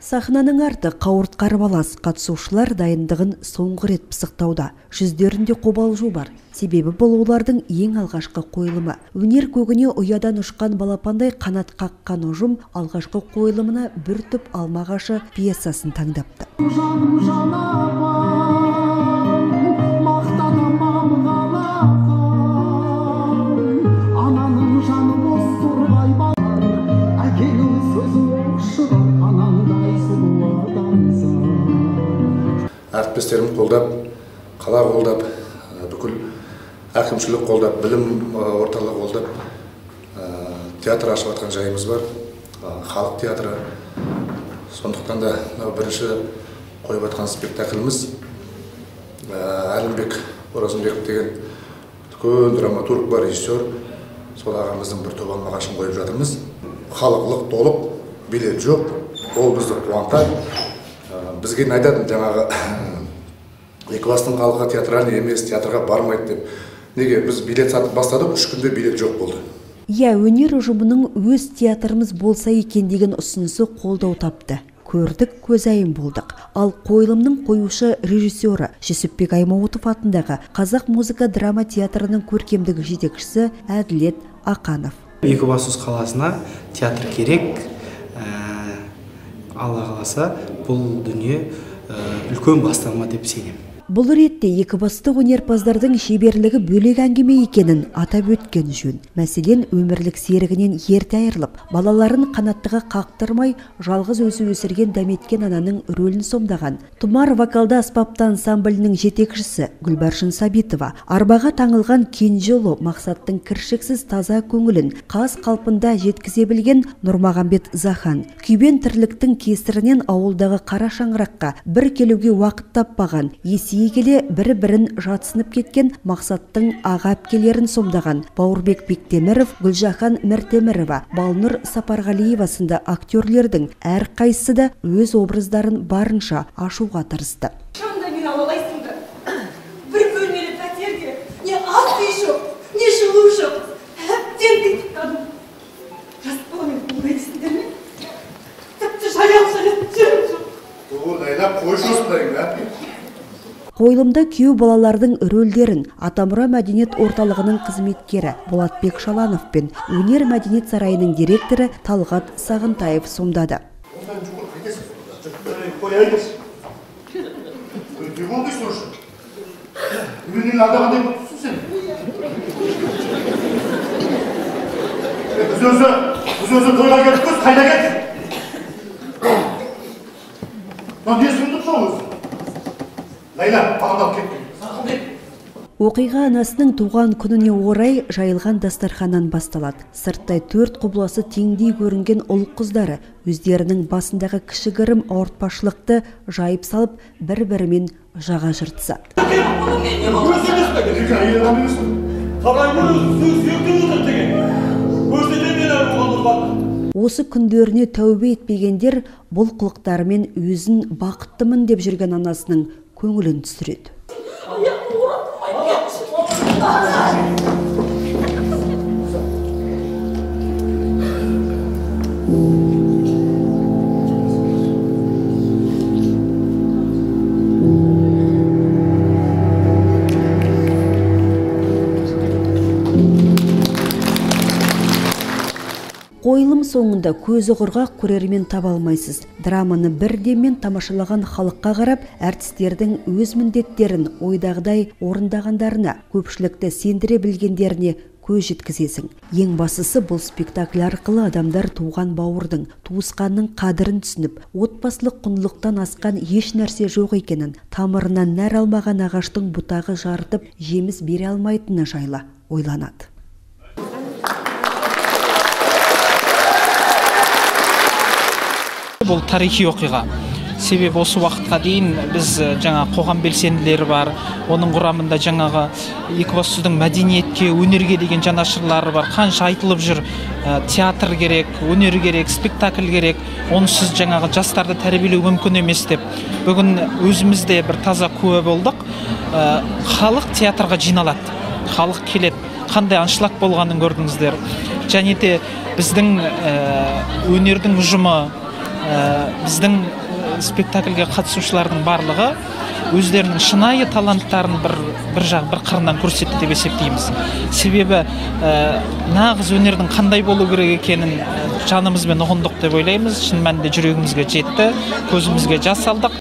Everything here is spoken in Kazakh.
Сахнаның арты қауырт қарбалас, қатысушылар дайындығын соңғы рет пысықтауда. Жүздерінде қобалжу бар. Себебі бұл олардың ең алғашқы қойылымы. Өнер көгіне ұядан ұшқан балапандай қанат қаққан ұжым алғашқы қойылымына бір түп алмағашы пьесасын таңдапты. Әріптестерім қолдап, қала қолдап, бүкіл әкімшілік қолдап, білім орталығы қолдап, театр ашып жатқан жайымыз бар, халық театры. Сондықтан да бірінші қойып жатқан спектакліміз Әлімбек Оразымбеков деген үлкен драматург бар, режиссер. Сол ағамыздың бір топ алмағашын қойып жатырмыз. Халықлық толып, билет жоқ, ол бізді қуантады. Бізге айтатын жаңағы Екібастың халқы театральный емес, театрға бармайды деп. Неге біз билет сатып бастадық, 3 күнде билет жоқ болды. Өнер ұжымының өз театрымыз болса екен деген ұсынысы қолдау тапты. Көрдік, көзайым болдық. Ал қойылымның қоюшы режиссері Жүсіпбек Аймауытов атындағы Қазақ музыка драма театрының көркемдік жетекшісі Әділет Ақанов. Екібастұз қаласына театр керек. Алла қаласа, бұл дүние үлкен бастама деп сенем. Бұл ретте екібастық өнерпаздардың шеберлігі бөлек әңгіме екенін атап өткен жөн. Мәселен, өмірлік серігінен ерте айырылып, балаларын қанаттыға қақтырмай, жалғыз өзі өсірген дәметкен ананың рөлін сомдаған Тұмар вокалды аспапты ансамблінің жетекшісі Гүлбаршын Сабитова арбаға таңылған кенже ұлы мақсаттың кіршіксіз таза көңілін қаз қалпында жеткізе білген Нұрмағамбет Захан, күйбен тірліктің кесірінен ауылдағы қара шаңыраққа бір келуге уақыт таппаған, келе бір-бірін жатсынып кеткен мақсаттың аға әпкелерін сомдаған Бауырбек Бектеміров, Гүлжахан Мәртемірова, Балнұр Сапарғалиева сынды актерлердің әр қайсысы да өз образдарын барынша ашуға тырысты. Шамда мен алалайсыңды. Бір бөлмелі пәтерге не ас үй жоқ, не жылу жоқ. Әбден қитықтадым. Жас баламен болмайсыңдар ме? Тіпті жаяу-жаяу жүрім жоқ. Лайла, қойшы осындайың, Қойылымда күйеу балалардың рөлдерін Атамұра мәдениет орталығының қызметкері Болатбек Шаланов пен Өнер мәдениет сарайының директоры Талғат Сағынтаев сомдады. Оқиға анасының туған күніне орай жайылған дастарханнан басталады. Сырттай 4 құбыласы теңдей көрінген ұл қыздары өздерінің басындағы кішігірім ауыртпашылықты жайып салып, бір-бірімен жаға жыртысады. Осы күндеріне тәубе етпегендер бұл қылықтарымен өзін бақыттымын деп жүрген анасының көңілін түсіреді. Қойылым соңында көзі құрғақ көрермен таба алмайсыз. Драманы бірдемен тамашалаған халыққа қарап, әртістердің өз міндеттерін ойдағыдай орындағандарына, көпшілікті сендіре білгендеріне көз жеткізесің. Ең бастысы бұл спектакль арқылы адамдар туған бауырдың, туысқанның қадірін түсініп, отбасылық құндылықтан асқан еш нәрсе жоқ екенін, тамырынан нәр алмаған ағаштың бұтағы жарытып, жеміс бере алмайтыны жайлы ойланады. Бұл тарихи оқиға. Себебі осы уақытқа дейін біз жаңа қоғам белсенділері бар, оның құрамында жаңағы Екібастұздың мәдениетке, өнерге деген жанашырлары бар. Қанша айтылып жүр, театр керек, өнер керек, спектакль керек. Онсыз жаңағы жастарды тәрбиелеу мүмкін емес деп. Бүгін өзімізде бір таза куә болдық. Халық театрға жиналады, халық келеді. Қандай аншлаг болғанын көрдіңіздер. Және де біздің өнердің ұжымы, біздің спектакльге қатысушылардың барлығы өздерінің шынайы таланттарын бір қырынан көрсетті деп есептейміз. Себебі нағыз өнердің қандай болу керек екенін жанымызбен ұғындық деп ойлаймыз. Шын мәнінде жүрегімізге жетті, көзімізге жас алдық.